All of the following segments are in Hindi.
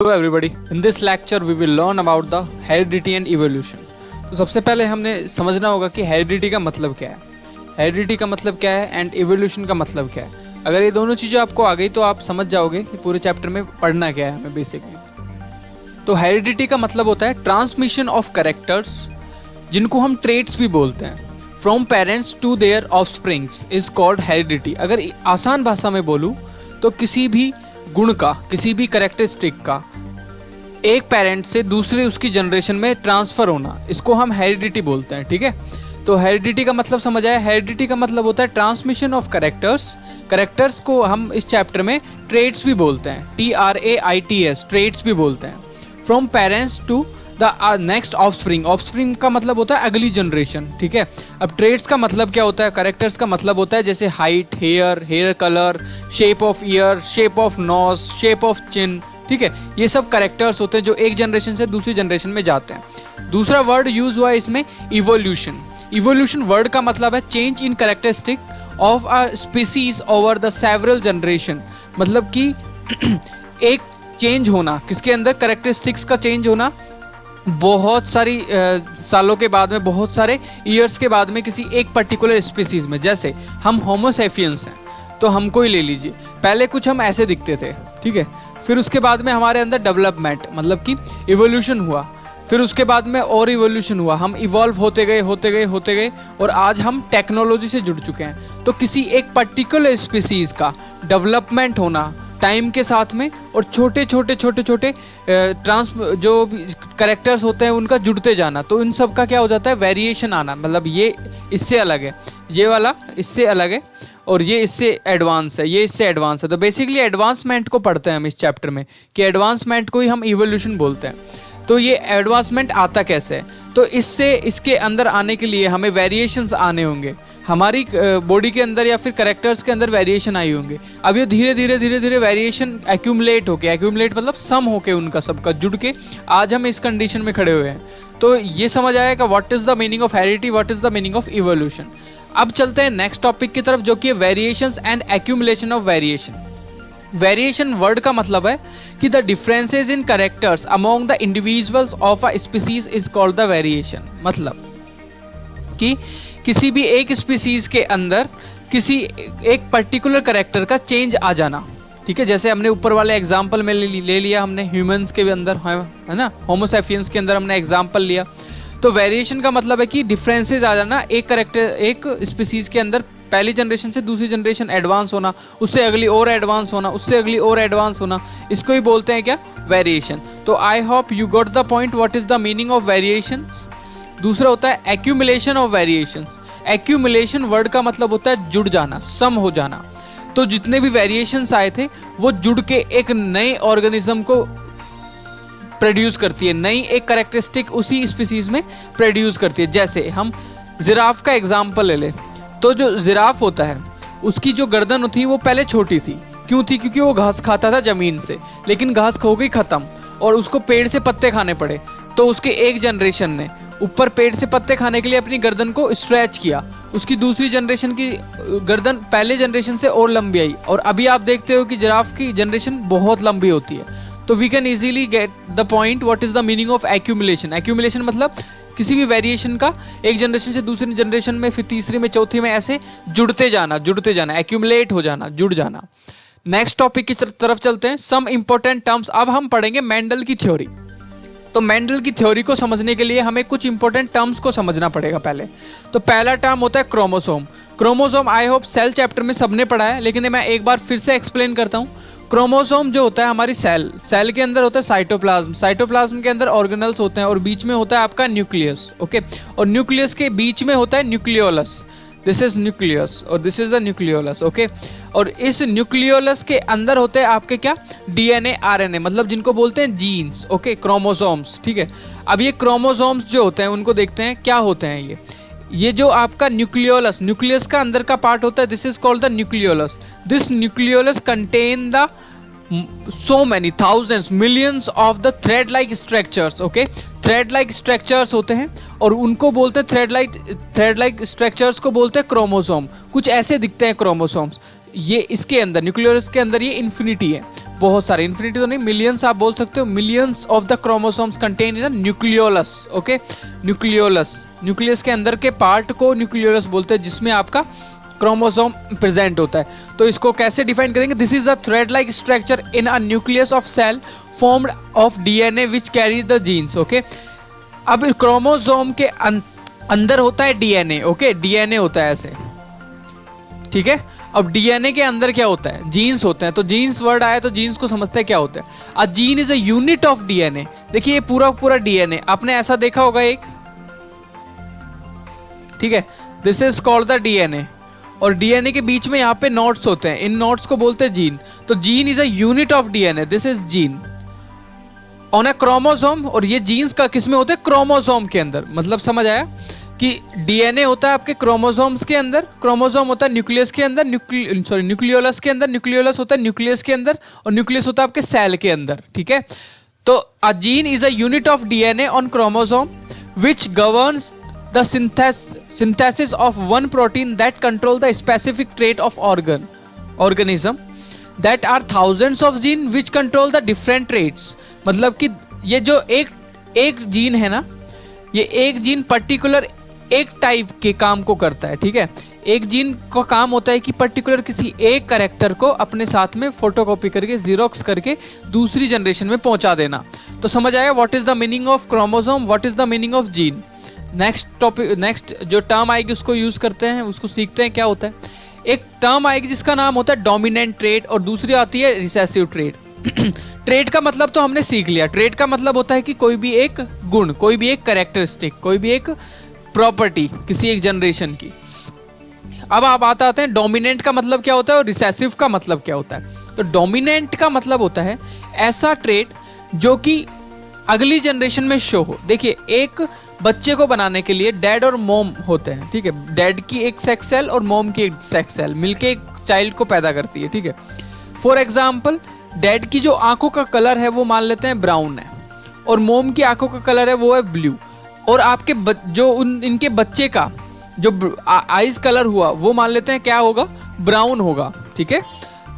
Hello everybody. In this lecture we will learn about the heredity and evolution. तो सबसे पहले हमने समझना होगा कि हेरिडिटी का मतलब क्या है, हेरिडिटी का मतलब क्या है एंड इवोल्यूशन का मतलब क्या है। अगर ये दोनों चीज़ें आपको आ गई तो आप समझ जाओगे कि पूरे चैप्टर में पढ़ना क्या है हमें बेसिकली। तो हेरिडिटी का मतलब होता है ट्रांसमिशन ऑफ कैरेक्टर्स, जिनको हम ट्रेट्स भी बोलते हैं, from parents to their offsprings is called heredity. अगर आसान भाषा में बोलूँ तो किसी भी गुण का, किसी भी कैरेक्टरिस्टिक का एक पेरेंट से दूसरे उसकी जनरेशन में ट्रांसफर होना, इसको हम हेरिडिटी बोलते हैं। ठीक है, तो हेरिडिटी का मतलब समझ आया। हेरिडिटी का मतलब होता है ट्रांसमिशन ऑफ कैरेक्टर्स। कैरेक्टर्स को हम इस चैप्टर में ट्रेट्स भी बोलते हैं, TRAITS, ट्रेट्स भी बोलते हैं। From parents to the next offspring, offspring का मतलब होता है अगली जनरेशन। ठीक है, अब ट्रेट्स का मतलब क्या होता है, कैरेक्टर्स का मतलब होता है जैसे height, hair colour, shape of ear, shape of nose, shape of chin. ठीक है, ये सब कैरेक्टर्स होते हैं जो एक जनरेशन से दूसरी जनरेशन में जाते हैं। दूसरा वर्ड यूज हुआ है इसमें इवोल्यूशन। इवोल्यूशन वर्ड का मतलब है change in characteristic of a species over the several generation, मतलब कि एक चेंज होना, किसके अंदर कैरेक्टरिस्टिक्स का चेंज होना बहुत सारी सालों के बाद में, बहुत सारे ईयर्स के बाद में किसी एक पर्टिकुलर स्पीसीज में। जैसे हम होमोसेपियंस हैं तो हमको ही ले लीजिए, पहले कुछ हम ऐसे दिखते थे, ठीक है, फिर उसके बाद में हमारे अंदर डेवलपमेंट मतलब कि इवोल्यूशन हुआ, फिर उसके बाद में और इवोल्यूशन हुआ, हम इवॉल्व होते गए और आज हम टेक्नोलॉजी से जुड़ चुके हैं। तो किसी एक पर्टिकुलर स्पीसीज का डेवलपमेंट होना टाइम के साथ में, और छोटे छोटे जो कैरेक्टर्स होते हैं उनका जुड़ते जाना, तो इन सब का क्या हो जाता है, वेरिएशन आना। मतलब ये इससे अलग है, ये वाला इससे अलग है, और ये इससे एडवांस है, ये इससे एडवांस है। तो बेसिकली एडवांसमेंट को पढ़ते हैं हम इस चैप्टर में, कि एडवांसमेंट को ही हम इवोल्यूशन बोलते हैं। तो ये एडवांसमेंट आता कैसे है, तो इसके अंदर आने के लिए हमें वेरिएशंस आने होंगे, हमारी बॉडी के अंदर या फिर कैरेक्टर्स के अंदर वेरिएशन आई होंगे। अब ये धीरे धीरे वेरिएशन एक्यूमुलेट मतलब सम होके उनका सबका जुड़ के आज हम इस कंडीशन में खड़े हुए हैं। तो ये समझ आया कि what is the meaning of heredity, what is the meaning of evolution. अब चलते हैं नेक्स्ट टॉपिक की तरफ, जो कि variations and accumulation of variation. Variation word का मतलब है कि the differences in characters among the individuals of a species is called the variation. मतलब कि किसी भी एक स्पीसीज के अंदर किसी एक पर्टिकुलर कैरेक्टर का चेंज आ जाना। ठीक है, जैसे हमने ऊपर वाले एग्जाम्पल में ले लिया हमने ह्यूमंस के अंदर, है ना, होमोसेपियंस के अंदर हमने एग्जाम्पल लिया। तो वेरिएशन का मतलब है कि डिफरेंसेस आ जाना, एक कैरेक्टर एक स्पीसीज के अंदर पहली जनरेशन से दूसरी जनरेशन एडवांस होना, उससे अगली और एडवांस होना, उससे अगली और एडवांस होना, इसको ही बोलते हैं क्या, वेरिएशन। तो I hope you got the point what is the meaning of variations. दूसरा होता है accumulation of variations. Accumulation word का मतलब होता है जुड़ जाना, सम हो जाना। तो जितने भी वेरिएशंस आए थे वो जुड़ के एक नए ऑर्गेनिज्म को प्रोड्यूस करती है, नई एक कैरेक्टरिस्टिक उसी स्पीसीज में प्रोड्यूस करती है। जैसे हम जिराफ का एग्जाम्पल ले ले, तो जो जिराफ होता है उसकी जो गर्दन थी वो पहले छोटी थी, क्यों थी, क्योंकि वो घास खाता था जमीन से, लेकिन घास हो गई खत्म और उसको पेड़ से पत्ते खाने पड़े। तो उसके एक जनरेशन ने ऊपर पेड़ से पत्ते खाने के लिए अपनी गर्दन को स्ट्रेच किया, उसकी दूसरी जनरेशन की गर्दन पहले जनरेशन से और लंबी आई, और अभी आप देखते हो कि जिराफ की जनरेशन बहुत लंबी होती है। तो we can easily get the point what is the meaning of accumulation. Accumulation मतलब किसी भी वेरिएशन का एक जनरेशन से दूसरी जनरेशन में, फिर तीसरी में, चौथी में, ऐसे जुड़ते जाना, एक्यूमुलेट हो जाना, जुड़ जाना। नेक्स्ट टॉपिक की तरफ चलते हैं, सम इंपॉर्टेंट टर्म्स। अब हम पढ़ेंगे मेंडल की थ्योरी। तो मेंडल की थ्योरी को समझने के लिए हमें कुछ इंपॉर्टेंट टर्म्स को समझना पड़ेगा पहले। तो पहला टर्म होता है chromosome. Chromosome I hope cell chapter में सबने पढ़ा है, लेकिन मैं एक बार फिर से एक्सप्लेन करता हूँ। क्रोमोसोम जो होता है हमारी सेल के अंदर होता है साइटोप्लाज्म, साइटोप्लाज्म के अंदर ऑर्गेनल्स होते हैं, और बीच में होता है आपका न्यूक्लियस। ओके, और न्यूक्लियस के बीच में होता है न्यूक्लियोलस, दिस इज न्यूक्लियस और this is the nucleolus. Okay, और इस न्यूक्लियोलस के अंदर होते हैं आपके क्या, DNA RNA, मतलब जिनको बोलते हैं जीन्स। Okay, chromosomes. ठीक है, अब ये क्रोमोसोम्स जो होते हैं उनको देखते हैं क्या होते हैं। ये जो आपका न्यूक्लियस का अंदर का पार्ट होता है, this is called the nucleolus. This nucleolus contain the so many thousands millions of the thread like structures। okay, thread like structures होते हैं और उनको बोलते हैं थ्रेड लाइक स्ट्रक्चर्स को बोलते हैं क्रोमोसोम। कुछ ऐसे दिखते हैं क्रोमोसोम्स। ये इसके अंदर न्यूक्लियस के अंदर ये इन्फिनिटी है, बहुत सारे, इन्फिनिटी तो नहीं, मिलियंस आप बोल सकते हो, millions of the chromosomes contain in nucleolus. Okay, nucleolus, nucleus के अंदर के पार्ट को न्यूक्लियोलस बोलते हैं, जिसमें आपका क्रोमोसोम प्रेजेंट होता है। तो इसको कैसे डिफाइन करेंगे? This is a thread like structure in a nucleus of cell formed of DNA which carries the genes. Okay, अब क्रोमोसोम के अंदर होता है डीएनए। ओके, डीएनए होता है ऐसे, ठीक है। अब डीएनए के अंदर क्या होता है? जीन्स होते हैं। तो जीन्स वर्ड आया तो जीन्स को समझते हैं क्या होता है। A gene is a unit of DNA. देखिए ये पूरा पूरा डीएनए आपने ऐसा देखा होगा एक, ठीक है, this is called the DNA. और डीएनए के बीच में यहाँ पे नोट्स होते हैं, इन नोट्स को बोलते हैं जीन। तो gene is a unit of DNA, this is gene on a chromosome. और ये जीन्स का किसमें होते हैं? क्रोमोसोम के अंदर। मतलब समझ आया कि डीएनए होता है आपके क्रोमोसोम्स के अंदर, क्रोमोसोम होता है न्यूक्लियस के अंदर, न्यूक्लियोलस के अंदर, न्यूक्लियोलस होता है न्यूक्लियस के अंदर, और न्यूक्लियस होता है आपके सेल के अंदर, ठीक है। तो a gene is a unit of DNA on chromosome which governs the synthesis of one protein that control the specific trait of organism that are thousands of gene which control the different traits। मतलब कि ये जो एक जीन है ना, ये एक जीन पर्टिकुलर एक टाइप के काम को करता है, ठीक है। एक जीन का काम होता है कि पर्टिकुलर किसी एक कैरेक्टर को अपने साथ में फोटोकॉपी करके जीरोक्स करके दूसरी जनरेशन में पहुंचा देना। तो समझ आया what is the meaning of chromosome, what is the meaning of gene. Next topic, next जो टर्म आएगी उसको यूज करते हैं, उसको सीखते हैं क्या होता है। एक टर्म आएगी जिसका नाम होता है डोमिनेंट ट्रेट, और दूसरी आती है रिसेसिव ट्रेट। ट्रेट का मतलब तो हमने सीख लिया। ट्रेट का मतलब होता है कि कोई भी एक गुण, कोई भी एक कैरेक्टरिस्टिक, कोई भी एक प्रॉपर्टी किसी एक जनरेशन की। अब आप आते हैं डोमिनेंट का मतलब क्या होता है और रिसेसिव का मतलब क्या होता है। तो डोमिनेंट का मतलब होता है ऐसा ट्रेट जो कि अगली जनरेशन में शो हो। देखिए एक बच्चे को बनाने के लिए डैड और मॉम होते हैं, ठीक है। डैड की एक सेक्स सेल और मॉम की एक सेक्स सेल मिलके एक चाइल्ड को पैदा करती है, ठीक है। फॉर एग्जाम्पल डैड की जो आंखों का कलर है वो मान लेते हैं ब्राउन है, और मॉम की आंखों का कलर है वो है ब्लू, और आपके जो इनके बच्चे का जो आईज कलर हुआ वो मान लेते हैं क्या होगा? ब्राउन होगा, ठीक है।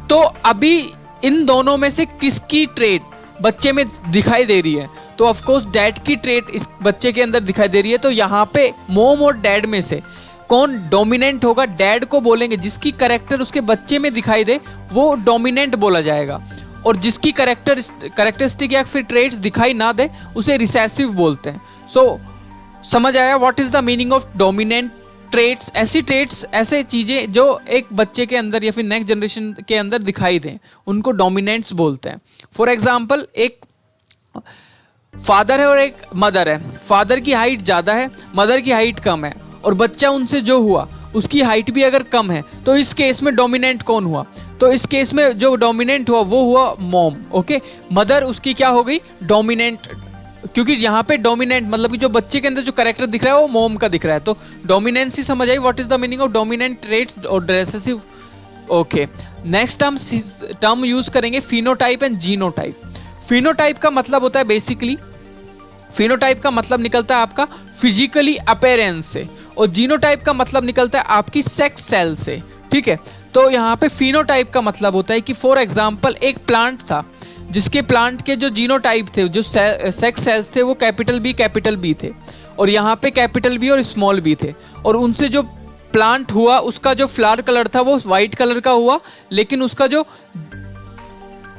तो अभी इन दोनों में से किसकी ट्रेट बच्चे में दिखाई दे रही है? तो ऑफ कोर्स डैड की ट्रेट इस बच्चे के अंदर दिखाई दे रही है। तो यहाँ पे मॉम और डैड में से कौन डोमिनेंट होगा? डैड को बोलेंगे, जिसकी कैरेक्टर उसके बच्चे में दिखाई दे वो डोमिनेंट बोला जाएगा, और जिसकी कैरेक्टरिस्टिक या फिर ट्रेट्स दिखाई ना दे उसे रिसेसिव बोलते हैं। सो समझ आया what is the meaning of dominant traits. ऐसी ट्रेट्स, ऐसे चीजें जो एक बच्चे के अंदर या फिर नेक्स्ट जनरेशन के अंदर दिखाई दें उनको डोमिनेंट्स बोलते हैं। फॉर एग्जाम्पल एक फादर है और एक मदर है। फादर की हाइट ज्यादा है, मदर की हाइट कम है, और बच्चा उनसे जो हुआ उसकी हाइट भी अगर कम है, तो इस केस में डोमिनेंट कौन हुआ? तो इस केस में जो डोमिनेंट हुआ वो हुआ मॉम। ओके, मदर उसकी क्या हो गई? डोमिनेंट, क्योंकि यहाँ पे डोमिनेंट मतलब कि जो बच्चे के अंदर जो कैरेक्टर दिख रहा है वो मॉम का दिख रहा है। तो डोमिनेंसी समझ आई, what is the meaning of dominant traits और रिसेसिव। ओके, नेक्स्ट हम टर्म यूज करेंगे फिनोटाइप एंड जीनोटाइप। फिनोटाइप का मतलब होता है बेसिकली, फिनोटाइप का मतलब निकलता है आपका फिजिकली अपीयरेंस से, और जीनोटाइप का मतलब निकलता है आपकी सेक्स सेल से, ठीक है। तो यहाँ पे फिनोटाइप का मतलब होता है कि फॉर एग्जांपल एक प्लांट था जिसके प्लांट के जो जीनोटाइप थे, जो सेक्स सेल्स थे वो कैपिटल बी थे, और यहाँ पे कैपिटल बी और स्मॉल बी थे, और उनसे जो प्लांट हुआ उसका जो फ्लावर कलर था वो व्हाइट कलर का हुआ, लेकिन उसका जो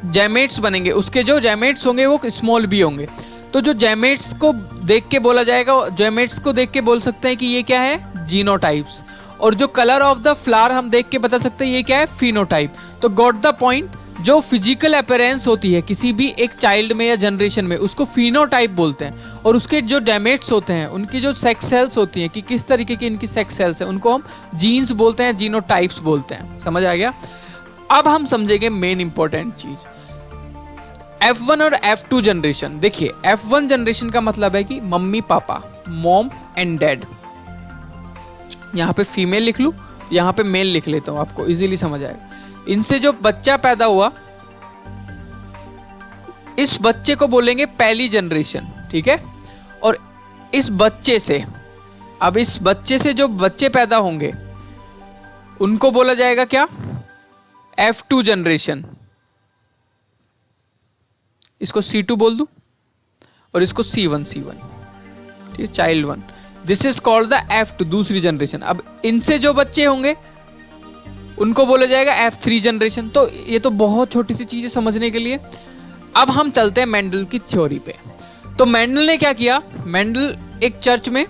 जैमेट्स बनेंगे, उसके जो जैमेट्स होंगे वो स्मॉल बी होंगे। तो जो जैमेट्स को देख के बोला जाएगा, जैमेट्स को देख के बोल सकते हैं कि ये क्या है? जीनोटाइप्स। और जो कलर ऑफ द फ्लावर हम देख के बता सकते हैं ये क्या है? फिनोटाइप। तो गॉट द पॉइंट, जो फिजिकल अपीयरेंस होती है किसी भी एक चाइल्ड में या जनरेशन में उसको फिनोटाइप बोलते हैं, और उसके जो डैमेट्स होते हैं, उनकी जो सेक्स सेल्स होती हैं कि किस तरीके की इनकी सेक्स सेल्स है, उनको हम जीन्स बोलते हैं, जीनोटाइप्स बोलते हैं। समझ आ गया? अब हम समझेंगे मेन इंपॉर्टेंट चीज, F1 और F2 जनरेशन। देखिए F1 जनरेशन का मतलब है कि mummy papa, mom and dad. यहाँ पे फीमेल लिख लूं, यहाँ पे मेल लिख लेता हूं, आपको इजीली समझ आएगा। इनसे जो बच्चा पैदा हुआ, इस बच्चे को बोलेंगे पहली जनरेशन, ठीक है। और इस बच्चे से, अब इस बच्चे से जो बच्चे पैदा होंगे उनको बोला जाएगा क्या? F2 generation. इसको C2 बोल दूं और इसको C1 ठीक है, child 1। This is called the F2, दूसरी जनरेशन। अब इनसे जो बच्चे होंगे उनको बोला जाएगा F3 जनरेशन। तो ये तो बहुत छोटी सी चीज है समझने के लिए। अब हम चलते हैं मेंडल की थ्योरी पे। तो मेंडल ने क्या किया, मेंडल एक चर्च में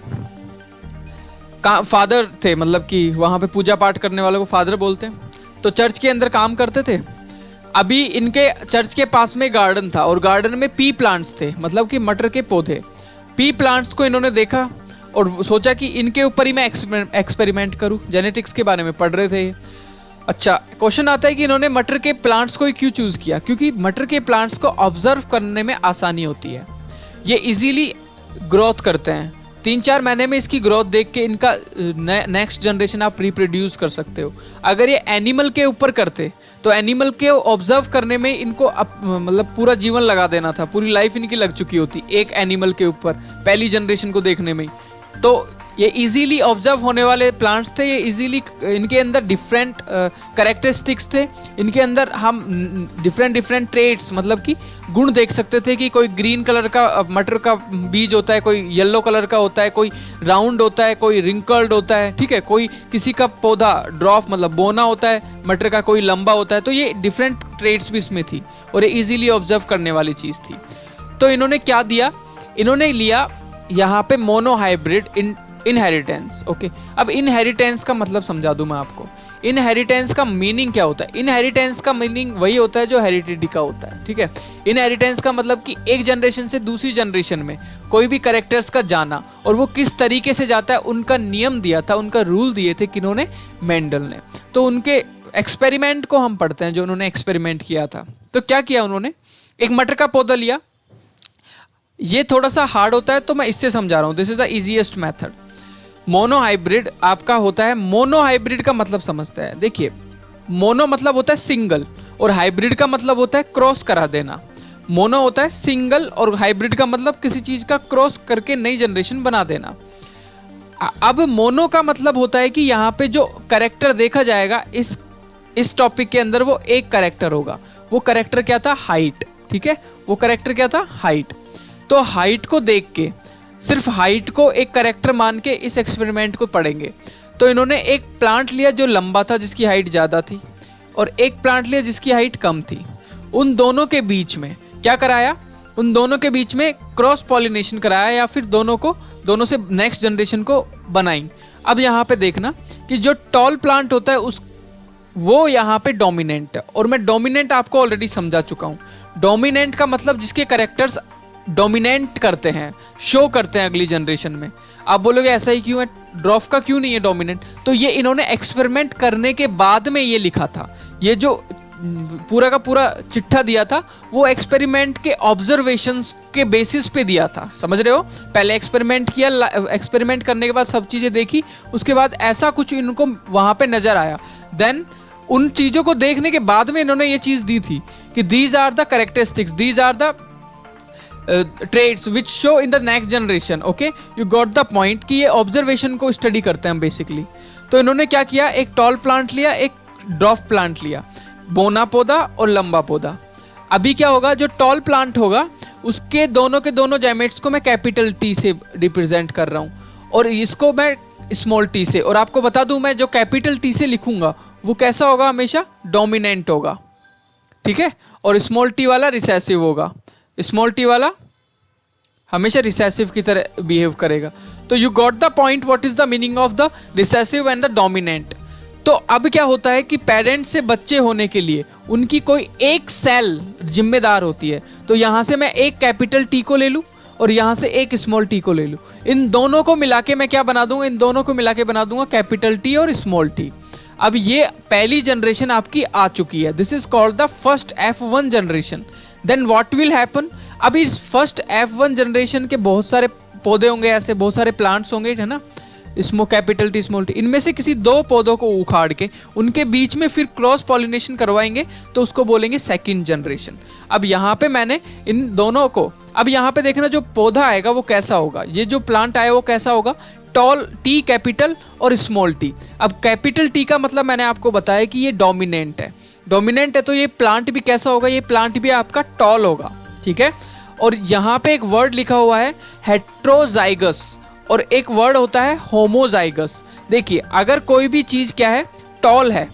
फादर थे, मतलब कि वहां पे पूजा पाठ करने वालों को फादर बोलते हैं। तो चर्च के अंदर काम करते थे। अभी इनके चर्च के पास में गार्डन था और गार्डन में पी प्लांट्स थे, मतलब कि मटर के पौधे। पी प्लांट्स को इन्होंने देखा और सोचा कि इनके ऊपर ही मैं एक्सपेरिमेंट करूं। जेनेटिक्स के बारे में पढ़ रहे थे। अच्छा, क्वेश्चन आता है कि इन्होंने मटर के प्लांट्स को क्यों चूज किया? क्योंकि मटर के प्लांट्स को ऑब्जर्व करने में आसानी होती है, ये इजीली ग्रोथ करते हैं। 3-4 महीने में इसकी ग्रोथ देख के इनका नेक्स्ट जनरेशन आप रिप्रोड्यूस कर सकते हो। अगर ये एनिमल के ऊपर करते तो एनिमल के ऑब्जर्व करने में इनको मतलब पूरा जीवन लगा देना था, पूरी लाइफ इनकी लग चुकी होती एक एनिमल के ऊपर, पहली जनरेशन को देखने में। तो ये इजीली ऑब्जर्व होने वाले प्लांट्स थे। ये इजीली, इनके अंदर डिफरेंट कैरेक्टरिस्टिक्स थे। इनके अंदर हम डिफरेंट ट्रेड्स, मतलब कि गुण देख सकते थे कि कोई ग्रीन कलर का मटर का बीज होता है, कोई येलो कलर का होता है, कोई राउंड होता है, कोई रिंकल्ड होता है, ठीक है, कोई किसी का पौधा ड्रॉप मतलब बोना होता है मटर का, कोई लंबा होता है। तो ये डिफरेंट ट्रेड्स भी इसमें थी और ये इजीली ऑब्जर्व करने वाली चीज थी। तो इन्होंने क्या दिया, इन्होंने लिया यहाँ पे मोनोहाइब्रिड इनहेरिटेंस। ओके, अब इनहेरिटेंस का मतलब समझा दूं मैं आपको। इनहेरिटेंस का मीनिंग क्या होता है? इनहेरिटेंस का मीनिंग वही होता है जो हेरिडिटी का होता है, ठीक है। इनहेरिटेंस का मतलब कि एक जनरेशन से दूसरी जनरेशन में कोई भी कैरेक्टर्स का जाना, और वो किस तरीके से जाता है उनका नियम दिया था, उनका रूल दिए थे किन्होंने? मेंडल ने। तो उनके एक्सपेरिमेंट को हम पढ़ते हैं जो उन्होंने एक्सपेरिमेंट किया था। तो क्या किया उन्होंने, एक मटर का पौधा लिया। ये थोड़ा सा हार्ड होता है तो मैं इससे समझा रहा हूं, this is the easiest method. Monohybrid आपका होता है, मोनोहाइब्रिड का मतलब समझते हैं। देखिए, मोनो मतलब होता है सिंगल और हाइब्रिड का मतलब होता है क्रॉस करा देना। मोनो होता है सिंगल और हाइब्रिड का मतलब किसी चीज का क्रॉस करके नई जनरेशन बना देना। अब मोनो का मतलब होता है कि यहाँ पे जो कैरेक्टर देखा जाएगा इस टॉपिक के अंदर, वो एक कैरेक्टर होगा। वो कैरेक्टर क्या था? हाइट, ठीक है। वो कैरेक्टर क्या था? हाइट। तो हाइट को देख के, सिर्फ हाइट को एक कैरेक्टर मान के इस एक्सपेरिमेंट को पढ़ेंगे। तो इन्होंने एक प्लांट लिया जो लंबा था, जिसकी हाइट ज्यादा थी, और एक प्लांट लिया जिसकी हाइट कम थी। उन दोनों के बीच में क्या कराया? उन दोनों के बीच में क्रॉस पॉलिनेशन कराया, या फिर दोनों से नेक्स्ट जनरेशन को बनाई। अब यहाँ पे देखना कि जो टॉल प्लांट होता है वो यहाँ पे डोमिनेंट है, और मैं डोमिनेंट आपको ऑलरेडी समझा चुका हूँ। डोमिनेंट का मतलब जिसके कैरेक्टर्स डोमिनेंट करते हैं, शो करते हैं अगली जनरेशन में। आप बोलोगे ऐसा ही क्यों है, ड्रॉफ का क्यों नहीं है डोमिनेंट? तो ये इन्होंने एक्सपेरिमेंट करने के बाद में ये लिखा था। ये जो पूरा का पूरा चिट्ठा दिया था वो एक्सपेरिमेंट के ऑब्जर्वेशंस के बेसिस पे दिया था, समझ रहे हो। पहले एक्सपेरिमेंट किया, एक्सपेरिमेंट करने के बाद सब चीजें देखी, उसके बाद ऐसा कुछ इनको वहां पे नजर आया। देन उन चीजों को देखने के बाद में इन्होंने ये चीज दी थी कि these are the characteristics, these are the traits which show in the next generation. Okay, you got the point कि ये ऑब्जर्वेशन को स्टडी करते हैं बेसिकली। तो इन्होंने क्या किया, एक टॉल प्लांट लिया, एक ड्रॉप प्लांट लिया, बोना पौधा और लंबा पौधा। अभी क्या होगा, जो टॉल प्लांट होगा उसके दोनों के दोनों गैमेट्स को मैं कैपिटल टी से रिप्रेजेंट कर रहा हूं, और इसको मैं स्मॉल टी से। और आपको बता दूं, मैं जो कैपिटल टी से लिखूंगा वो कैसा होगा? हमेशा डोमिनेंट होगा, ठीक है। और स्मॉल टी वाला रिसेसिव होगा। स्मॉल टी वाला हमेशा रिसेसिव की तरह बिहेव करेगा। तो you got the point, what is the meaning of the recessive and the dominant. तो अब क्या होता है कि पेरेंट्स से बच्चे होने के लिए उनकी कोई एक सेल जिम्मेदार होती है। तो यहां से मैं एक कैपिटल टी को ले लूं और यहां से एक स्मॉल टी को ले लूं, इन दोनों को मिला के मैं क्या बना दूंगा? इन दोनों को मिला के बना दूंगा कैपिटल टी और स्मॉल टी। अब ये पहली जनरेशन आपकी आ चुकी है, this is called the first F1 generation. Then what will happen? अभी इस फर्स्ट F1 जनरेशन के बहुत सारे पौधे होंगे, ऐसे बहुत सारे प्लांट्स होंगे, है ना, कैपिटल टी स्मॉल टी। इनमें से किसी दो पौधों को उखाड़ के उनके बीच में फिर क्रॉस पॉलिनेशन करवाएंगे, तो उसको बोलेंगे सेकंड जनरेशन। अब यहाँ पे मैंने इन दोनों को, अब यहाँ पे देखना जो पौधा आएगा वो कैसा होगा, ये जो प्लांट आया वो कैसा होगा? टॉल टी कैपिटल और स्मॉल टी। अब कैपिटल टी का मतलब मैंने आपको बताया कि ये डोमिनेंट है। डोमिनेंट है तो ये प्लांट भी कैसा होगा? ये प्लांट भी आपका टॉल होगा, ठीक है। और यहाँ पे एक वर्ड लिखा हुआ है हेट्रोजाइगस और एक वर्ड होता है होमोजाइगस। देखिए अगर कोई भी चीज क्या है, टॉल है,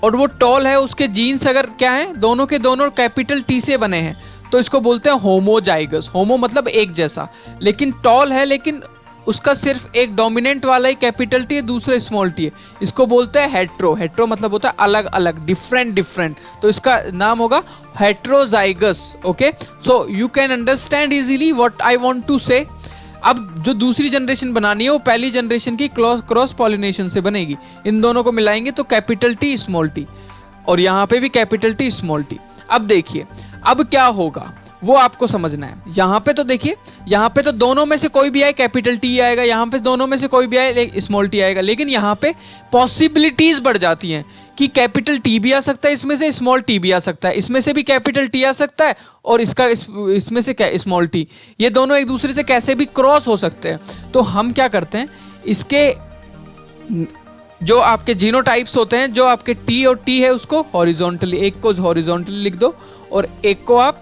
और वो टॉल है, उसके जीन्स अगर क्या है, दोनों के दोनों कैपिटल टी से बने हैं, तो इसको बोलते हैं होमोजाइगस। होमो मतलब एक जैसा, लेकिन टॉल है लेकिन उसका सिर्फ एक डोमिनेंट वाला ही कैपिटल टी है, दूसरा स्मॉल टी है, इसको बोलते हैं हेट्रो। हेट्रो मतलब होता है अलग अलग, डिफरेंट डिफरेंट, तो इसका नाम होगा heterozygous. Okay, so you can understand easily what I want to say. अब जो दूसरी जनरेशन बनानी है वो पहली जनरेशन की क्रॉस पॉलिनेशन से बनेगी। इन दोनों को मिलाएंगे तो कैपिटल टी स्मॉल टी, और यहाँ पे भी कैपिटल टी स्मॉल टी। अब देखिए अब क्या होगा वो आपको समझना है। यहाँ पे तो देखिए, यहाँ पे तो दोनों में से कोई भी आए कैपिटल टी आएगा, यहाँ पे दोनों में से कोई भी आए स्मॉल टी आएगा, लेकिन यहाँ पे पॉसिबिलिटीज बढ़ जाती हैं कि कैपिटल टी भी आ सकता है, इसमें से स्मॉल टी भी आ सकता है, इसमें से भी कैपिटल टी आ सकता है, और इसमें से स्मॉल टी, ये दोनों एक दूसरे से कैसे भी क्रॉस हो सकते हैं। तो हम क्या करते हैं, इसके जो आपके जीनोटाइप्स होते हैं, जो आपके टी और टी है उसको हॉरिजॉन्टली, एक को हॉरिजॉन्टली लिख दो और एक को आप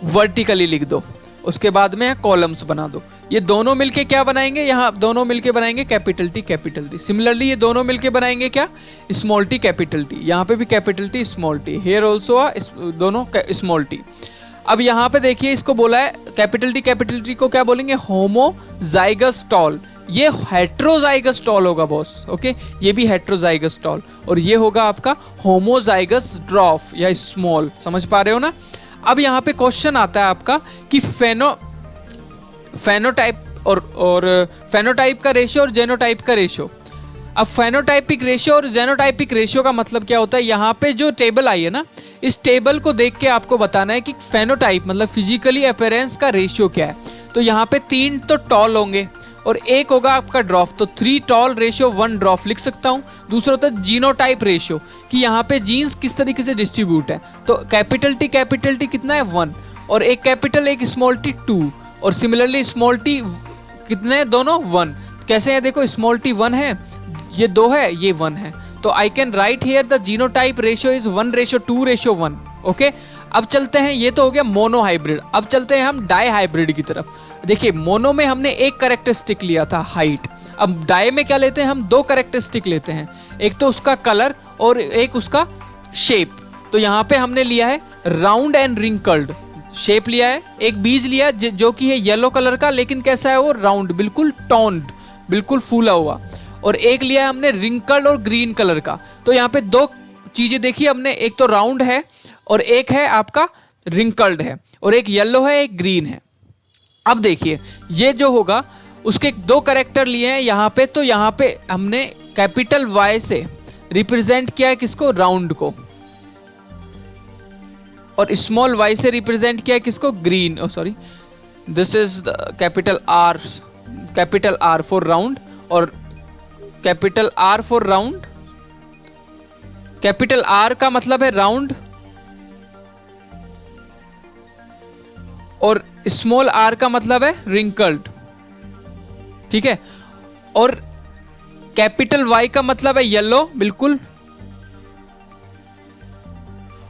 वर्टिकली लिख दो, उसके बाद में कॉलम्स बना दो। ये दोनों मिलके क्या बनाएंगे, यहाँ दोनों मिलके बनाएंगे capital T capital T. Similarly ये दोनों मिलके बनाएंगे क्या, स्मॉल टी कैपिटल टी, यहाँ पे भी capital T small T, here also दोनों स्मॉल टी। अब यहाँ पे देखिए इसको बोला है कैपिटल टी को क्या बोलेंगे, होमोजाइगस टॉल। ये हेट्रोजाइगस टॉल होगा बॉस। ओके, ये भी हेट्रोजाइगस टॉल, और ये होगा आपका होमोजाइगस ड्वार्फ या स्मॉल। समझ पा रहे हो ना। अब यहाँ पे क्वेश्चन आता है आपका कि फेनोटाइप और फेनोटाइप का रेशियो और जेनोटाइप का रेशियो। अब फेनोटाइपिक रेशियो और जेनोटाइपिक रेशियो का मतलब क्या होता है, यहाँ पे जो टेबल आई है ना, इस टेबल को देख के आपको बताना है कि फेनोटाइप मतलब फिजिकली अपीयरेंस का रेशियो क्या है। तो यहाँ पे 3 तो टॉल होंगे और एक होगा आपका ड्रॉफ, तो 3 टॉल रेशियो 1 ड्रॉफ लिख सकता हूँ। दूसरा होता है जीनोटाइप रेशियो, कि यहाँ पे जीन्स किस तरीके से डिस्ट्रीब्यूट है। तो कैपिटल टी कितना है 1, और एक कैपिटल एक स्मॉल टी 2, और सिमिलरली स्मॉल टी कितने हैं, दोनों 1। कैसे है देखो, स्मॉल टी 1 है, ये 2 है, ये 1 है, तो I can write here the genotype ratio is 1:2:1। Okay, अब चलते हैं, ये तो हो गया मोनो हाइब्रिड। अब चलते हैं हम डाई हाइब्रिड की तरफ। देखिए मोनो में हमने एक कैरेक्टरिस्टिक लिया था, हाइट। अब डाई में क्या लेते हैं हम, 2 कैरेक्टरिस्टिक लेते हैं, एक तो उसका कलर और एक उसका शेप। तो यहाँ पे हमने लिया है राउंड एंड रिंकल्ड शेप लिया है, एक बीज लिया जो कि है येलो कलर का, लेकिन कैसा है वो, राउंड, बिल्कुल टोन्ड, बिल्कुल फूला हुआ, और एक लिया है हमने रिंकल्ड और ग्रीन कलर का। तो यहाँ पे 2 चीजें देखी हमने, एक तो राउंड है और एक है आपका रिंकल्ड है, और एक येलो है एक ग्रीन है। अब देखिए ये जो होगा उसके 2 कैरेक्टर लिए हैं यहाँ पे, तो यहाँ पे हमने कैपिटल Y से रिप्रेजेंट किया है किसको, राउंड को, और स्मॉल y से रिप्रेजेंट किया है किसको, green. Sorry, this is capital R for round, और capital R for round. Capital R का मतलब है राउंड, और स्मॉल r का मतलब है रिंकल्ड, ठीक है। और कैपिटल Y का मतलब है येलो, बिल्कुल,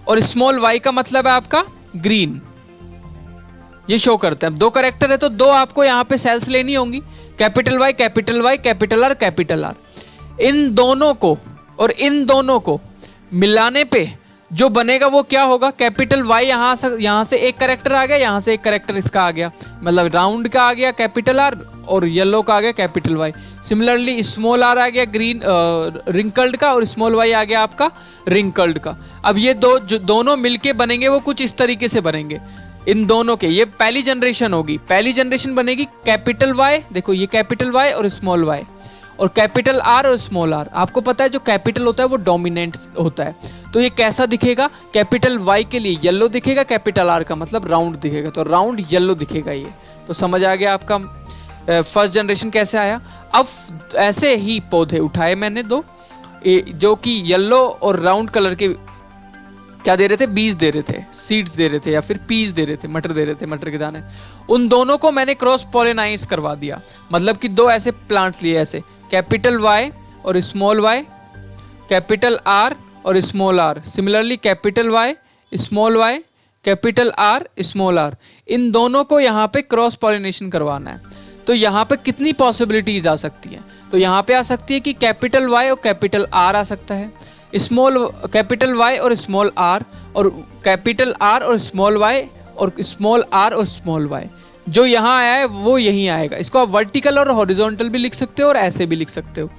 और स्मॉल y का मतलब है आपका ग्रीन। ये शो करता है। 2 कैरेक्टर है तो 2 आपको यहाँ पे सेल्स लेनी होंगी, capital Y capital Y capital R capital R। इन दोनों को और इन दोनों को मिलाने पे जो बनेगा वो क्या होगा, कैपिटल Y यहाँ से एक कैरेक्टर आ गया, यहाँ से एक कैरेक्टर इसका आ गया, मतलब राउंड का आ गया कैपिटल R, और येलो का आ गया capital Y। Similarly small r आ गया ग्रीन रिंकल्ड का, और स्मॉल y आ गया आपका रिंकल्ड का। अब ये दोनों मिलके बनेंगे वो कुछ इस तरीके से बनेंगे। इन दोनों के ये पहली जनरेशन होगी, पहली जनरेशन बनेगी कैपिटल Y, देखो ये कैपिटल Y और स्मॉल y, और कैपिटल R और स्मॉल r। आपको पता है जो कैपिटल होता है वो डोमिनेंट होता है, तो ये कैसा दिखेगा, कैपिटल Y के लिए येलो दिखेगा, कैपिटल R का मतलब राउंड दिखेगा, तो राउंड येलो दिखेगा ये। तो समझ आ गया आपका फर्स्ट जनरेशन कैसे आया। अब ऐसे ही पौधे उठाए मैंने 2 जो कि येलो और राउंड कलर के क्या दे रहे थे, बीज दे रहे थे, सीड्स दे रहे थे, या फिर पीस दे रहे थे, मटर दे रहे थे, मटर के दाने। उन दोनों को मैंने क्रॉस पॉलिनाइज करवा दिया, मतलब कि 2 ऐसे प्लांट्स लिए, ऐसे कैपिटल Y और स्मॉल y, कैपिटल R और small r। Similarly capital Y small y capital R small R, इन दोनों को यहाँ पे क्रॉस पॉलिनेशन करवाना है। तो यहाँ पे कितनी पॉसिबिलिटीज आ सकती है? तो यहाँ पे आ सकती है कि कैपिटल वाई और कैपिटल आर आ सकता है, स्मॉल कैपिटल वाई और स्मॉल आर, और कैपिटल आर और स्मॉल वाई, और स्मॉल आर और स्मॉल वाई। जो यहाँ आया है वो यहीं आएगा। इसको आप वर्टिकल और हॉरिजॉन्टल भी लिख सकते हो और ऐसे भी लिख सकते हो।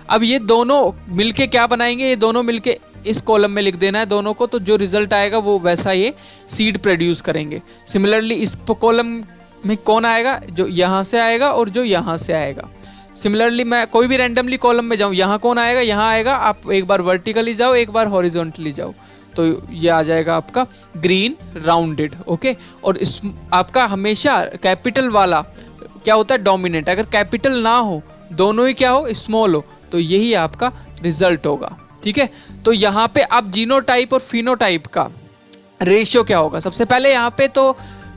अब ये दोनों मिलके क्या बनाएंगे? ये दोनों मिलके इस कॉलम में लिख देना है दोनों को, तो जो रिजल्ट आएगा वो वैसा ये सीड प्रोड्यूस करेंगे। सिमिलरली इस कॉलम में कौन आएगा? जो यहाँ से आएगा और जो यहाँ से आएगा। सिमिलरली मैं कोई भी रैंडमली कॉलम में जाऊँ, यहाँ कौन आएगा? यहाँ आएगा। आप एक बार वर्टिकली जाओ, एक बार हॉरिजॉन्टली जाओ, तो ये आ जाएगा आपका ग्रीन राउंडेड। ओके, और इस आपका हमेशा कैपिटल वाला क्या होता है? डोमिनेंट। अगर कैपिटल ना हो, दोनों ही क्या हो? स्मॉल हो, तो यही आपका रिजल्ट होगा। ठीक है, तो यहाँ पे आप जीनोटाइप और फिनोटाइप का रेशियो क्या होगा? सबसे पहले यहाँ पे तो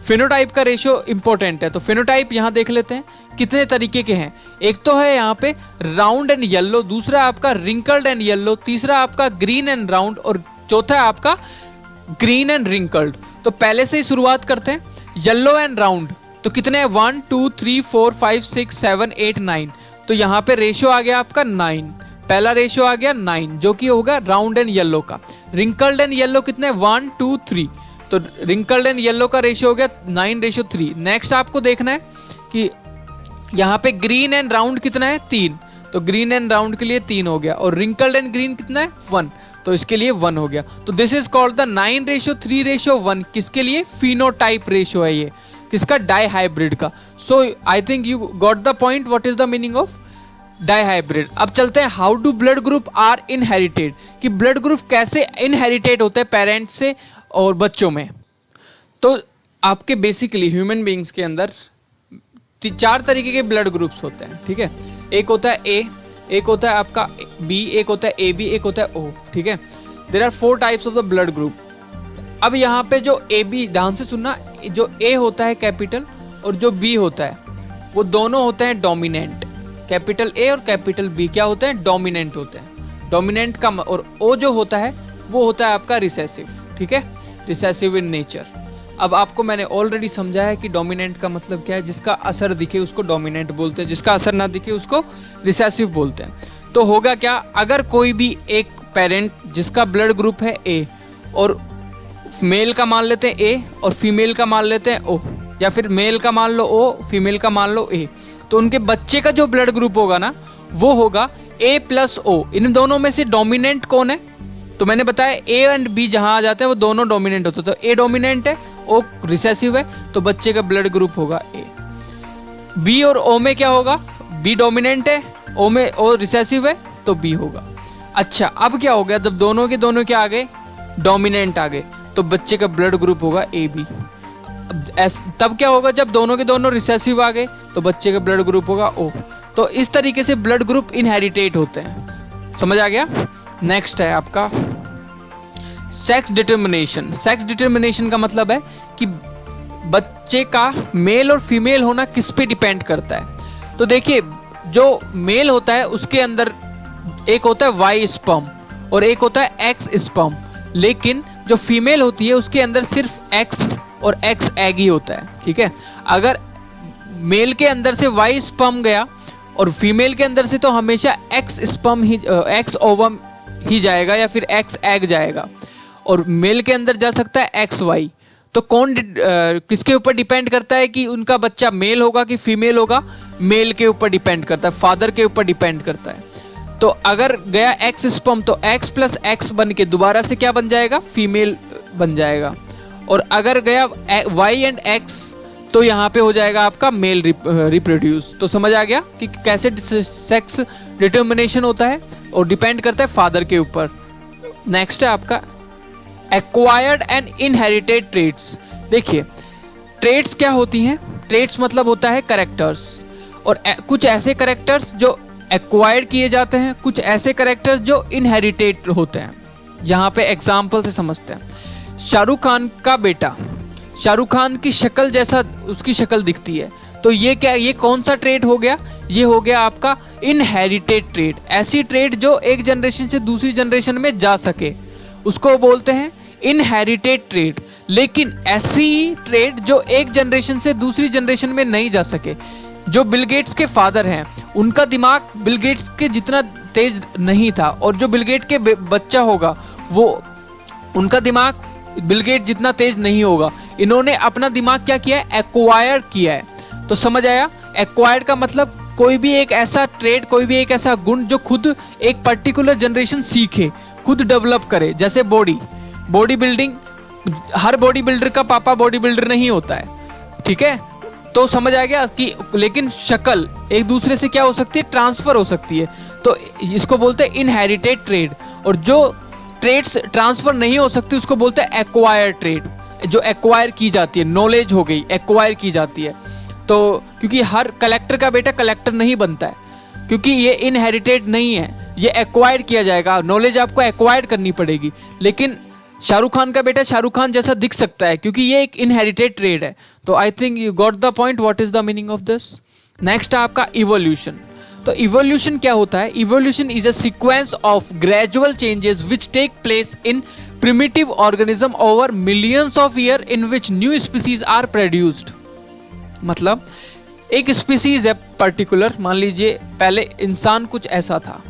फिनोटाइप का रेशियो इंपॉर्टेंट है। तो फिनोटाइप यहाँ देख लेते हैं कितने तरीके के हैं। एक तो है यहाँ पे राउंड एंड येलो, दूसरा आपका रिंकल्ड एंड येलो, तीसरा आपका ग्रीन एंड राउंड, और चौथा है आपका ग्रीन एंड रिंकल्ड। तो पहले से ही शुरुआत करते हैं। येलो एंड राउंड तो कितने हैं? 1 2 3 4 5 6 7 8 9। तो यहाँ पे रेशियो आ गया आपका 9। पहला रेशियो आ गया 9, जो कि होगा राउंड एंड येलो का। रिंकल्ड एंड येलो कितने? 1 2 3। तो रिंकल्ड एंड येलो का रेशियो हो गया 9:3। नेक्स्ट आपको देखना है कि यहाँ पे ग्रीन एंड राउंड कितना है? 3। तो ग्रीन एंड राउंड के लिए 3 हो गया, और रिंकल्ड एंड ग्रीन कितना है? 1। तो इसके लिए 1 हो गया। तो दिस इज कॉल्ड द 9:3:1। किसके लिए? फिनोटाइप रेशियो है ये। किसका? डाइहाइब्रिड का। So I think you got the point what is the meaning of dihybrid. अब चलते हैं how do blood group are inherited, कि ब्लड ग्रुप कैसे इनहेरिटेड होते हैं पेरेंट्स से और बच्चों में। तो आपके बेसिकली ह्यूमन बीइंग्स के अंदर 4 तरीके के ब्लड ग्रुप्स होते हैं। ठीक है, एक होता है ए, एक होता है आपका बी, एक होता है ए बी, एक होता है ओ। ठीक है, there are 4 types of the blood group. अब यहाँ पे जो ए बी, ध्यान से सुनना, जो ए होता है कैपिटल और जो बी होता है वो दोनों होते हैं डोमिनेंट। कैपिटल ए और कैपिटल बी क्या होते हैं? डोमिनेंट होते हैं। डोमिनेंट का और ओ जो होता है वो होता है आपका रिसेसिव। ठीक है, रिसेसिव इन नेचर। अब आपको मैंने ऑलरेडी समझाया कि डोमिनेंट का मतलब क्या है। जिसका असर दिखे उसको डोमिनेंट बोलते हैं, जिसका असर ना दिखे उसको रिसेसिव बोलते हैं। तो होगा क्या? अगर कोई भी एक पेरेंट जिसका ब्लड ग्रुप है ए, और मेल का मान लेते हैं ए और फीमेल का मान लेते हैं ओ, या फिर मेल का मान लो ओ, फीमेल का मान लो ए, तो उनके बच्चे का जो ब्लड ग्रुप होगा ना वो होगा ए प्लस ओ। इन दोनों में से डोमिनेंट कौन है? तो मैंने बताया ए एंड बी जहां आ जाते हैं वो दोनों डोमिनेंट होते हैं। तो ए डोमिनेंट है, ओ रिसेसिव है, तो बच्चे का ब्लड ग्रुप होगा ए। बी और ओ में क्या होगा? बी डोमिनेंट है, ओ में ओ रिसेसिव है, तो बी होगा। अच्छा, अब क्या हो गया? जब दोनों के दोनों क्या आ गए? डोमिनेंट आ गए, तो बच्चे का ब्लड ग्रुप होगा ए बी। तब क्या होगा? जब दोनों के दोनों रिसेसिव आ गए, तो बच्चे का ब्लड ग्रुप होगा ओ। तो इस तरीके से ब्लड ग्रुप इनहेरिटेट होते हैं। समझ आ गया? नेक्स्ट है आपका सेक्स डिटर्मिनेशन। सेक्स डिटर्मिनेशन का मतलब है कि बच्चे का मेल और फीमेल होना किस पे डिपेंड करता है। तो देखिए, जो मेल होता है उसके अंदर एक होता है वाई स्पर्म और एक होता है एक्स स्पर्म, लेकिन जो फीमेल होती है उसके अंदर सिर्फ एक्स और एक्स एग ही होता है। ठीक है, अगर मेल के अंदर से वाई स्पर्म गया और फीमेल के अंदर से तो हमेशा एक्स स्पर्म ही, एक्स ओवम ही जाएगा या फिर एक्स एग जाएगा, और मेल के अंदर जा सकता है एक्स वाई। तो कौन किसके ऊपर डिपेंड करता है कि उनका बच्चा मेल होगा कि फीमेल होगा? मेल के ऊपर डिपेंड करता है, फादर के ऊपर डिपेंड करता है। तो अगर गया एक्स स्पर्म तो एक्स प्लस एक्स बन के दोबारा से क्या बन जाएगा? फीमेल बन जाएगा। और अगर गया वाई एंड एक्स तो यहाँ पे हो जाएगा आपका मेल रिप्रोड्यूस। तो समझ आ गया कि कैसे सेक्स डिटर्मिनेशन होता है और डिपेंड करता है फादर के ऊपर। नेक्स्ट है आपका एक्वायर्ड एंड इनहेरिटेड ट्रेट्स। देखिए, ट्रेट्स क्या होती हैं? ट्रेट्स मतलब होता है कैरेक्टर्स, और कुछ ऐसे कैरेक्टर्स जो एक्वायर्ड किए जाते हैं, कुछ ऐसे कैरेक्टर्स जो इनहेरिटेड होते हैं। यहाँ पे एग्जाम्पल से समझते हैं। शाहरुख खान का बेटा, शाहरुख खान की शक्ल जैसा उसकी शक्ल दिखती है, तो ये क्या, ये कौन सा ट्रेट हो गया? ये हो गया आपका इनहेरिटेड ट्रेट। ऐसी ट्रेट जो एक जनरेशन से दूसरी जनरेशन में जा सके उसको बोलते हैं इनहेरिटेड ट्रेट। लेकिन ऐसी ट्रेड जो एक जनरेशन से दूसरी जनरेशन में नहीं जा सके। जो बिल गेट्स के फादर हैं, उनका दिमाग बिल गेट्स के जितना तेज नहीं था, और जो बिल गेट के बच्चा होगा वो उनका दिमाग बिल गेट जितना तेज नहीं होगा। इन्होंने अपना दिमाग क्या किया है, एक्वायर किया है। तो समझ आया, एक्वायर्ड का मतलब कोई भी एक ऐसा ट्रेड, कोई भी एक ऐसा गुण जो खुद एक पर्टिकुलर जनरेशन सीखे, खुद डेवलप करे। जैसे बॉडी बिल्डिंग, हर बॉडी बिल्डर का पापा बॉडी बिल्डर नहीं होता है, ठीक है। तो समझ आ गया कि लेकिन शक्ल एक दूसरे से क्या हो सकती है, ट्रांसफर हो सकती है। तो इसको बोलते हैं इनहेरिटेड ट्रेड। और जो ट्रेड्स ट्रांसफर नहीं हो सकती उसको बोलते हैं एक्वायर ट्रेड, जो एक्वायर की जाती है। नॉलेज हो गई, एक्वायर की जाती है। तो क्योंकि हर कलेक्टर का बेटा कलेक्टर नहीं बनता है, क्योंकि ये इनहेरिटेड नहीं है, ये एक्वायर किया जाएगा। नॉलेज आपको एक्वायर करनी पड़ेगी। लेकिन शाहरुख खान का बेटा शाहरुख खान जैसा दिख सकता है, क्योंकि ये एक इनहेरिटेड ट्रेड है। तो I think you got the point, what is the meaning of this. Next है आपका इवोल्यूशन। तो इवोल्यूशन क्या होता है, evolution is a sequence of gradual changes which take place in primitive organism over millions of year in which new species are produced. मतलब एक स्पीसीज है पर्टिकुलर, मान लीजिए पहले इंसान कुछ ऐसा था,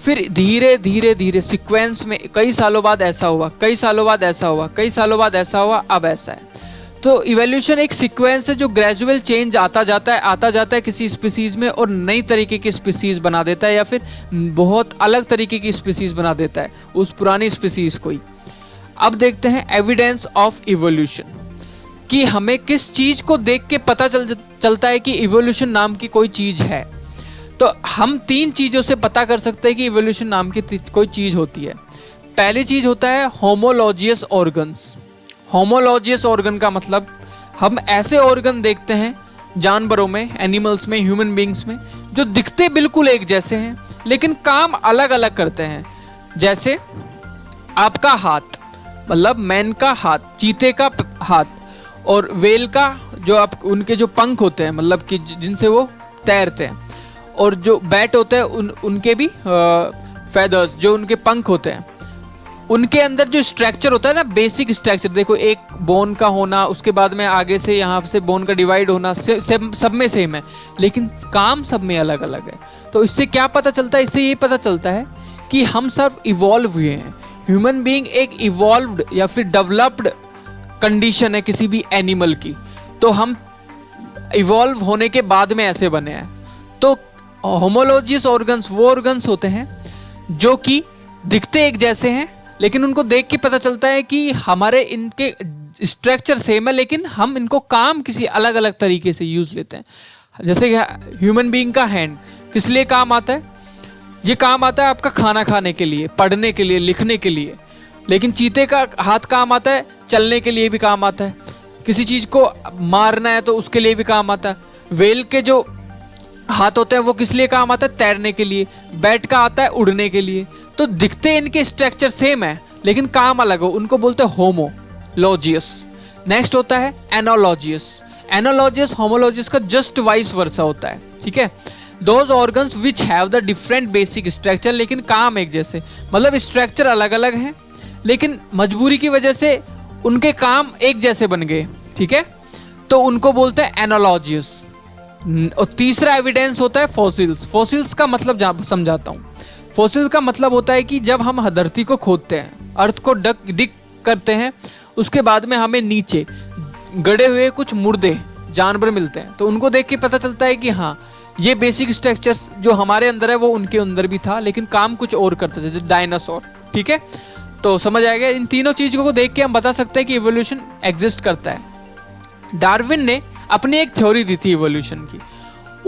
फिर धीरे धीरे धीरे सीक्वेंस में कई सालों बाद ऐसा हुआ, कई सालों बाद ऐसा हुआ, कई सालों बाद ऐसा हुआ, अब ऐसा है। तो इवोल्यूशन एक सीक्वेंस है जो ग्रेजुअल चेंज आता जाता है किसी स्पीसीज में, और नई तरीके की स्पीसीज बना देता है, या फिर बहुत अलग तरीके की स्पीसीज बना देता है उस पुरानी स्पीसीज को ही। अब देखते हैं एविडेंस ऑफ इवोल्यूशन, कि हमें किस चीज को देख के पता चलता है कि इवोल्यूशन नाम की कोई चीज है। तो हम तीन चीजों से पता कर सकते हैं कि इवोल्यूशन नाम की कोई चीज होती है। पहली चीज होता है होमोलॉजियस ऑर्गन्स। होमोलॉजियस ऑर्गन का मतलब हम ऐसे ऑर्गन देखते हैं जानवरों में, एनिमल्स में, ह्यूमन बींग्स में, जो दिखते बिल्कुल एक जैसे हैं लेकिन काम अलग अलग करते हैं। जैसे आपका हाथ, मतलब मैन का हाथ, चीते का हाथ, और वेल का जो आप उनके जो पंख होते हैं, मतलब कि जिनसे वो तैरते हैं, और जो बैट होते हैं उनके भी फेदर्स, जो उनके पंख होते हैं, उनके अंदर जो स्ट्रक्चर होता है ना, बेसिक स्ट्रक्चर, देखो एक बोन का होना, उसके बाद में आगे से यहाँ से बोन का डिवाइड होना, सब में सेम है, लेकिन काम सब में अलग अलग है। तो इससे क्या पता चलता है, इससे ये पता चलता है कि हम सब इवॉल्व हुए हैं। ह्यूमन बीइंग एक इवॉल्व्ड या फिर डेवलप्ड कंडीशन है किसी भी एनिमल की, तो हम इवॉल्व होने के बाद में ऐसे बने हैं। तो होमोलॉजियस ऑर्गन्स वो ऑर्गन्स होते हैं जो कि दिखते एक जैसे हैं, लेकिन उनको देख के पता चलता है कि हमारे इनके स्ट्रक्चर सेम है, लेकिन हम इनको काम किसी अलग अलग तरीके से यूज लेते हैं। जैसे ह्यूमन बीइंग का हैंड किस लिए काम आता है, ये काम आता है आपका खाना खाने के लिए, पढ़ने के लिए, लिखने के लिए। लेकिन चीते का हाथ काम आता है चलने के लिए भी काम आता है, किसी चीज को मारना है तो उसके लिए भी काम आता है। वेल के जो हाथ होते हैं वो किस लिए काम आता है, तैरने के लिए। बैट का आता है उड़ने के लिए। तो दिखते इनके स्ट्रक्चर सेम है लेकिन काम अलग हो, उनको बोलते हैं होमोलॉजियस। नेक्स्ट होता है एनोलॉजियस। एनोलॉजियस होमोलॉजियस का जस्ट वाइस वर्सा होता है, ठीक है। Those organs which have the different basic structure, लेकिन काम एक जैसे, मतलब स्ट्रक्चर अलग अलग हैं लेकिन मजबूरी की वजह से उनके काम एक जैसे बन गए, ठीक है। तो उनको बोलते हैं एनोलॉजियस। और तीसरा एविडेंस होता है फॉसिल्स। फॉसिल्स का मतलब समझाता हूँ। फॉसिल का मतलब होता है कि जब हम धरती को खोदते हैं, अर्थ को डिग करते हैं, उसके बाद में हमें नीचे गड़े हुए कुछ मुर्दे जानवर मिलते हैं, तो उनको देख के पता चलता है कि हाँ, ये बेसिक स्ट्रक्चर्स जो हमारे अंदर है वो उनके अंदर भी था, लेकिन काम कुछ और करते थे, जैसे डायनासोर, ठीक है। तो समझ आएगा, इन तीनों चीजों को देख के हम बता सकते हैं कि इवोल्यूशन एग्जिस्ट करता है। डार्विन ने अपनी एक थ्योरी दी थी इवोल्यूशन की।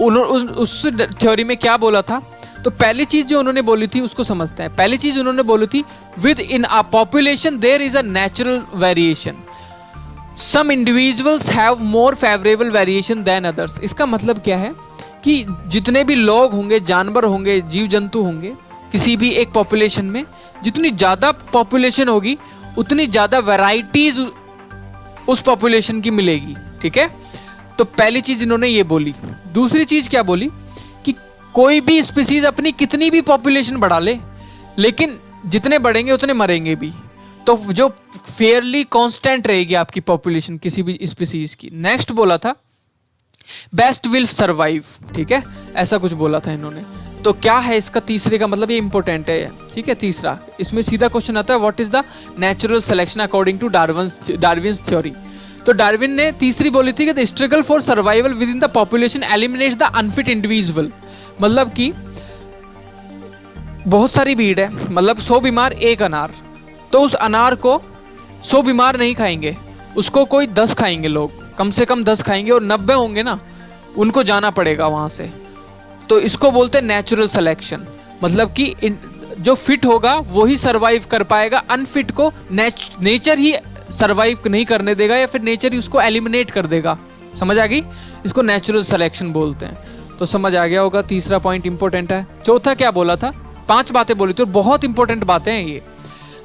उस थ्योरी में क्या बोला था, तो पहली चीज जो उन्होंने बोली थी उसको समझते हैं। पहली चीज उन्होंने बोली थी, within a population there is a natural variation, some individuals have more favourable variation than others. इसका मतलब क्या है कि जितने भी लोग होंगे, जानवर होंगे, जीव जंतु होंगे, किसी भी एक पॉपुलेशन में जितनी ज्यादा पॉपुलेशन होगी उतनी ज्यादा वैरायटीज उस पॉपुलेशन की मिलेगी, ठीक है। तो पहली चीज इन्होंने ये बोली। दूसरी चीज क्या बोली कि कोई भी स्पीसीज अपनी कितनी भी पॉपुलेशन बढ़ा ले, लेकिन जितने बढ़ेंगे उतने मरेंगे भी। तो जो फेयरली कांस्टेंट रहेगी आपकी पॉपुलेशन किसी भी स्पीसीज की। नेक्स्ट बोला था बेस्ट विल सर्वाइव, ठीक है, ऐसा कुछ बोला था इन्होंने। तो क्या है इसका तीसरे का मतलब, ये इंपॉर्टेंट है, ठीक है। तीसरा इसमें सीधा क्वेश्चन आता है what is the natural selection according to Darwin's theory. तो डार्विन ने तीसरी बोली थी कि the struggle for survival within the population eliminates the unfit individual. मतलब कि बहुत सारी भीड़ है, मतलब 100 बीमार एक अनार, तो उस अनार को 100 बीमार नहीं खाएंगे, उसको कोई 10 खाएंगे, लोग कम से कम 10 खाएंगे, और 90 होंगे ना, उनको जाना पड़ेगा वहां से। तो इसको बोलते हैं नेचुरल सिलेक्शन। मतलब कि जो फिट होगा वो ही सरवाइव कर पाएगा, अनफिट को नेचर ही सरवाइव नहीं करने देगा, या फिर नेचर ही उसको एलिमिनेट कर देगा। समझ आ गई, इसको नेचुरल सिलेक्शन बोलते हैं। तो समझ आ गया होगा, तीसरा पॉइंट इंपॉर्टेंट है। चौथा क्या बोला था, 5 बातें बोली थी, बहुत इंपॉर्टेंट बातें हैं ये।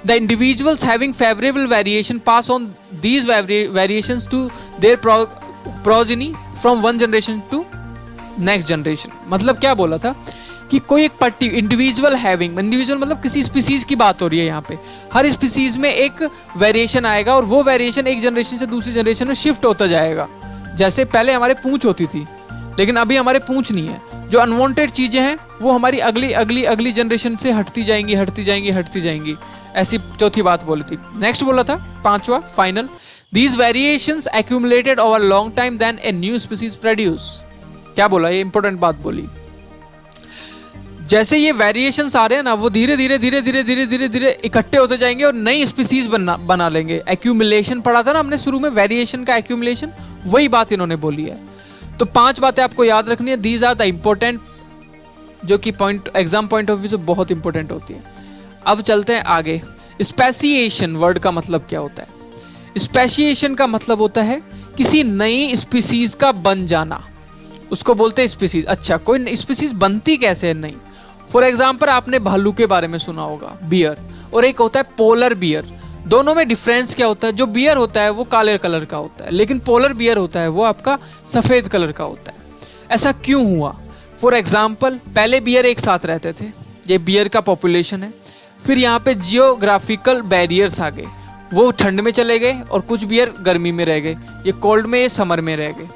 The individuals having favourable variation pass on these variations to their progeny from one generation to next generation. मतलब क्या बोला था कि कोई एक इंडिविजुअल हैविंग, इंडिविजुअल मतलब किसी स्पीसीज की बात हो रही है यहाँ पे, हर स्पीसीज में एक वेरिएशन आएगा, और वो वेरिएशन एक जनरेशन से दूसरी जनरेशन में शिफ्ट होता जाएगा। जैसे पहले हमारे पूंछ होती थी, लेकिन अभी हमारे पूंछ नहीं है। जो अनवांटेड चीजें हैं वो हमारी अगली जनरेशन से हटती जाएंगी। ऐसी चौथी बात बोली थी। नेक्स्ट बोला था 5वां final, these variations accumulated over long time then a new species produce. क्या बोला, ये इंपॉर्टेंट बात बोली। जैसे ये वेरिएशंस आ रहे हैं ना, वो धीरे धीरे इकट्ठे होते जाएंगे और नई स्पीसीज बना लेंगे। एक्यूमुलेशन पढ़ा था ना हमने शुरू में, वेरिएशन का एक्यूमुलेशन, वही बात इन्होंने बोली है। तो 5 बातें आपको याद रखनी है, दीज आर द इंपॉर्टेंट, जो कि point exam point of view से बहुत इंपॉर्टेंट होती है। अब चलते हैं आगे। स्पेसिएशन वर्ड का मतलब क्या होता है? स्पेसिएशन का मतलब होता है किसी नई स्पीसीज का बन जाना, उसको बोलते हैं स्पीसीज। अच्छा, कोई स्पीसीज बनती कैसे है? नहीं, फॉर एग्जाम्पल आपने भालू के बारे में सुना होगा, बियर, और एक होता है पोलर बियर। दोनों में डिफरेंस क्या होता है? जो बियर होता है वो काले कलर का होता है, लेकिन पोलर बियर होता है वो आपका सफेद कलर का होता है। ऐसा क्यों हुआ? फॉर एग्जाम्पल, पहले बियर एक साथ रहते थे, ये बियर का पॉपुलेशन है। फिर यहाँ पे जियोग्राफिकल बैरियर्स आ गए, वो ठंड में चले गए और कुछ बियर गर्मी में रह गए, ये कोल्ड में, ये समर में रह गए।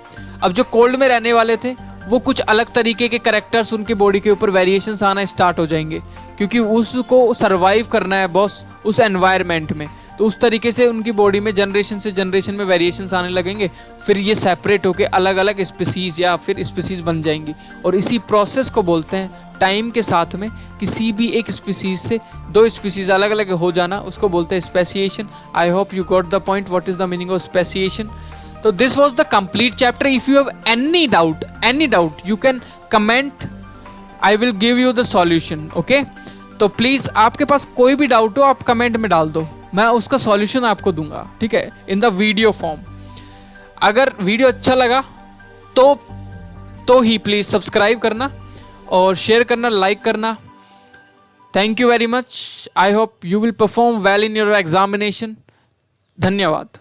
अब जो कोल्ड में रहने वाले थे वो कुछ अलग तरीके के कैरेक्टर्स, उनके बॉडी के ऊपर वेरिएशंस आना स्टार्ट हो जाएंगे, क्योंकि उसको सरवाइव करना है बॉस उस एनवायरनमेंट में। तो उस तरीके से उनकी बॉडी में जनरेशन से जनरेशन में वेरिएशंस आने लगेंगे, फिर ये सेपरेट होके अलग अलग स्पीसीज या फिर स्पीसीज बन जाएंगी। और इसी प्रोसेस को बोलते हैं, टाइम के साथ में किसी भी एक स्पीसीज से 2 स्पीसीज अलग अलग हो जाना, उसको बोलते हैं speciation. I hope you got the point, what is the meaning of speciation. So this was the complete chapter. If you have any doubt, you can comment. I will give you the solution. Okay? तो प्लीज आपके पास कोई भी डाउट हो आप कमेंट में डाल दो, मैं उसका सॉल्यूशन आपको दूंगा, ठीक है, इन द वीडियो फॉर्म। अगर वीडियो अच्छा लगा तो ही प्लीज सब्सक्राइब करना और शेयर करना, लाइक करना। Thank you very much. I hope you will perform well in your examination. धन्यवाद।